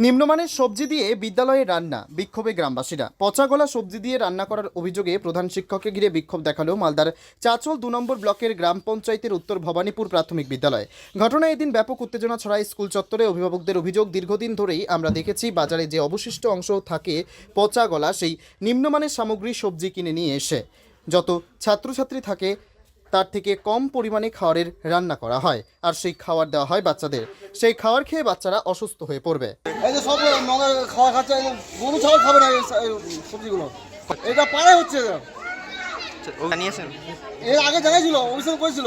নিম্নমানের সবজি দিয়ে বিদ্যালয়ে রান্না, বিক্ষোভে গ্রামবাসীরা। পচাগলা সবজি দিয়ে রান্না করার অভিযোগে প্রধান শিক্ষককে ঘিরে বিক্ষোভ দেখালো মালদার চাচল ২ নম্বর ব্লকের গ্রাম পঞ্চায়েতের উত্তর ভবানীপুর প্রাথমিক বিদ্যালয়। ঘটনায় এদিন ব্যাপক উত্তেজনা ছড়ায় স্কুল চত্বরে। অভিভাবকদের অভিযোগ, দীর্ঘদিন ধরেই আমরা দেখেছি বাজারে যে অবশিষ্ট অংশ থাকে পচাগলা, সেই নিম্নমানের সামগ্রী সবজি কিনে নিয়ে এসে যত ছাত্রছাত্রী থাকে তার থেকে কম পরিমাণে খাবারের রান্না করা হয়, আর সেই খাবার দেওয়া হয় বাচ্চাদের। সেই খাবার খেয়ে বাচ্চারা অসুস্থ হয়ে পড়বে। এই যে সব খাওয়া খাচ্ছে, গরু ছাগল খাবে না এই সবজিগুলো। এটা পাড়ায় হচ্ছে। জানিয়েছেন? এর আগে জানাইছিল, অভিযোগ করেছিল,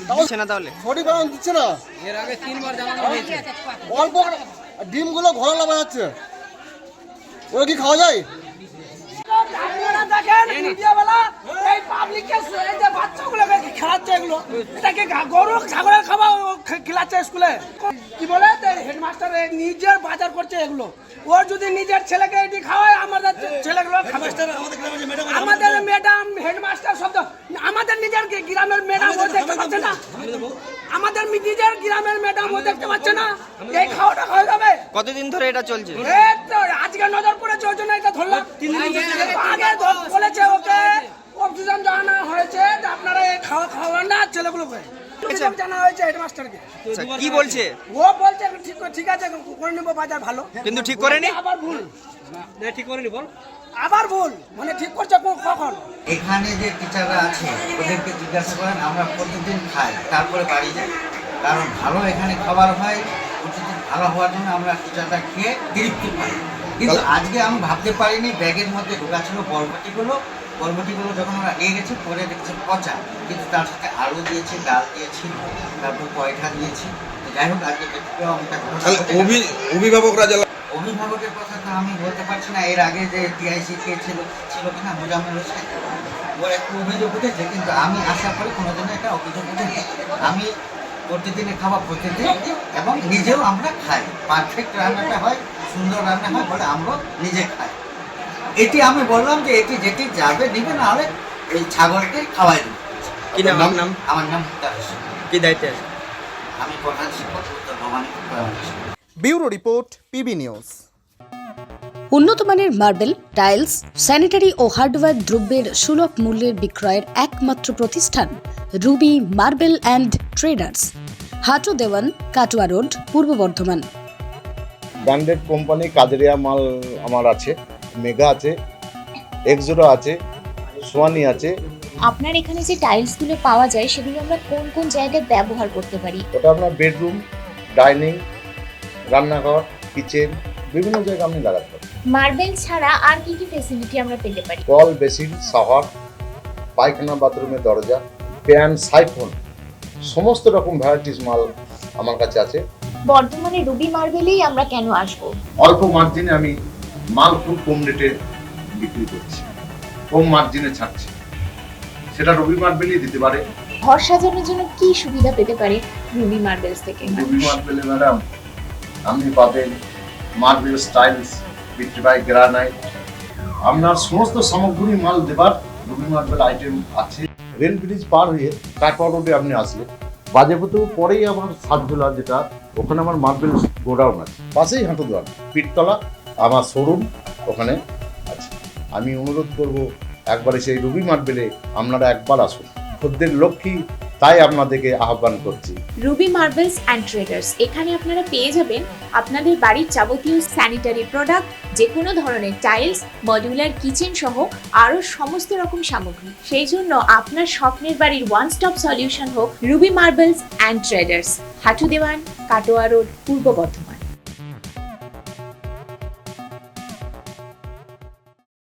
তাহলে সঠিক কারণ দিচ্ছে না। এর আগে 3 বার জানানো হয়েছে। অল্প ডিমগুলো ঘরে লাগা যাচ্ছে, ওরা কি খাওয়া যায়? গরু ছাগলের খাবার খেলাচ্ছে স্কুলে, কি বলে হেডমাস্টার নিজের বাজার করছে এগুলো। ওর যদি নিজের ছেলেকে এটি খাওয়ায়, আমাদের ছেলেগুলো আমাদের ম্যাডাম হেডমাস্টার শব্দ, আমাদের নিজের গ্রামের ম্যাডাম ও দেখতে পাচ্ছে না, আমাদের নিজের গ্রামের ম্যাডাম ও দেখতে পাচ্ছে না। এই খাওয়াটা খাওয়া যাবে? কতদিন ধরে এটা চলছে? আজকে নজর পড়েছে, ওই জন্য এটা ধরলাম। আগে বলেছে ওকে অক্সিজেন জানা হয়েছে, আপনারা খাওয়া খাওয়াবেন না ছেলেগুলোকে, জানা হয়েছে হেডমাস্টারকে। কি বলছে? ও বলছে ঠিক আছে করে নেবো, বাজার ভালো, কিন্তু ঠিক করেনি। আবার ভুল, না ঠিক করেনি বল, আবার ভুল, মানে ঠিক করছে কখন? এখানে যে টিচাররা আছে ওদেরকে জিজ্ঞাসা করেন, আমরা প্রতিদিন খাই তারপরে বাড়ি যাই, কারণ ভালো এখানে খাবার হয়। প্রতিদিন ভালো হওয়ার জন্য আমরা টিচাররা খেয়ে তৃপ্তি পাই। কিন্তু আজকে আমি ভাবতে পারিনি ব্যাগের মধ্যে ঢোকা ছিল বরবটিগুলো যখন আমরা নিয়ে গেছি পরে দেখছি পচা, কিন্তু তার সাথে আলু দিয়েছি, ডাল দিয়েছি, তারপর পয়ঠা দিয়েছি। যাই হোক, আজকে অভিভাবকের কথা তো আমি বলতে পারছি না। এর আগে যে টিআইসি কে ছিল কিনা মোজাম্মেল হোসেন, ওর একটু অভিযোগ উঠেছে, কিন্তু আমি আশা করি কোনোদিনও এটা অভিযোগ উঠেনি। আমি প্রতিদিনে খাওয়া প্রতিদিন, এবং নিজেও আমরা খাই। পারফেক্ট রান্নাটা হয়, সুন্দর রান্না হয় বলে আমরা নিজে খাই। এটি আমি বললাম যে এটি যেটি যাবে নিবে, না হলে এই ছাগলকে খাওয়াই দেবে। কি নাম? আমার নাম মুক্তার হোসেন। কি দায়িত্বে আছে? আমি প্রধান শিক্ষক, Uttar Bhabanipur primary school. Bureau report, PB news. উন্নত মানের মার্বেল, টাইলস, স্যানিটারি ও হার্ডওয়্যার দ্রব্যের সুলভ মূল্যের বিক্রয়ের একমাত্র প্রতিষ্ঠান Ruby marble and traders, Hatu Dewan, Katwa road, Purba Bardhaman. Branded company Qadiriya মাল আমার আছে, মেগা আছে, এক্সোরো আছে, সোয়ানি আছে। আপনার এখানে যে টাইলসগুলো পাওয়া যায় সেগুলো আমরা কোন কোন জায়গায় ব্যবহার করতে পারি? ওটা আপনার বেডরুম, ডাইনিং, রান্নাঘর, কিচেন, বিভিন্ন জায়গায় আপনি লাগাতে পারেন। মার্বেল ছাড়া আর কি কি ফ্যাসিলিটি আমরা পেতে পারি? কল, বেসিন, শাওয়ার, পায়খানা, বাথরুমের দরজা, প্যান, সাইফোন, সমস্ত রকম ভ্যারাইটিস মাল আমার কাছে আছে। বর্ধমানে রুবি মার্বেলেই আমরা কেন আসবো? অল্প মার্জিনে আমি মাল খুব কম রেটে বিক্রি করছি, কম মার্জিনে ছাড়ছি, সেটা রুবি মার্বেলই দিতে পারে। ঘর সাজানোর জন্য কি সুবিধা পেতে পারে রুবি মার্বেলস থেকে? রুবি মার্বেলে ম্যাডাম আপনি পাবেন মার্বেল স্টাইলস, বিট্রিবাই গ্রানাইট, আপনার সমস্ত সামগ্রী মাল দেবার রুবি মার্বেল আইটেম আছে। রেল ব্রিজ পার হয়ে কাটোয়া রোডে আপনি আসলে বাজেপুর পরেই আমার সাতজোলা, যেটা ওখানে আমার মার্বেল গোডাউন আছে, পাশেই হাঁটু দোয়ান পীরতলা আমার শোরুম ওখানে আছে। আমি অনুরোধ করব একবারে সেই রুবি মার্বেলে আপনারা একবার আসুন, খদ্দের লক্ষ্মী, তাই আপনাদেরকে আহ্বান করছি। রুবি মার্বেলস অ্যান্ড ট্রেডার্স, এখানে আপনারা পেয়ে যাবেন আপনাদের বাড়ির যাবতীয় স্যানিটারি প্রোডাক্ট, যে কোনো ধরনের টাইলস, মডিউলার কিচেন সহ আরও সমস্ত রকম সামগ্রী। সেই জন্য আপনার স্বপ্নের বাড়ির ওয়ান স্টপ সলিউশন হোক Ruby marbles and traders, Hatu Dewan, Katwa road, Purba Bardhaman.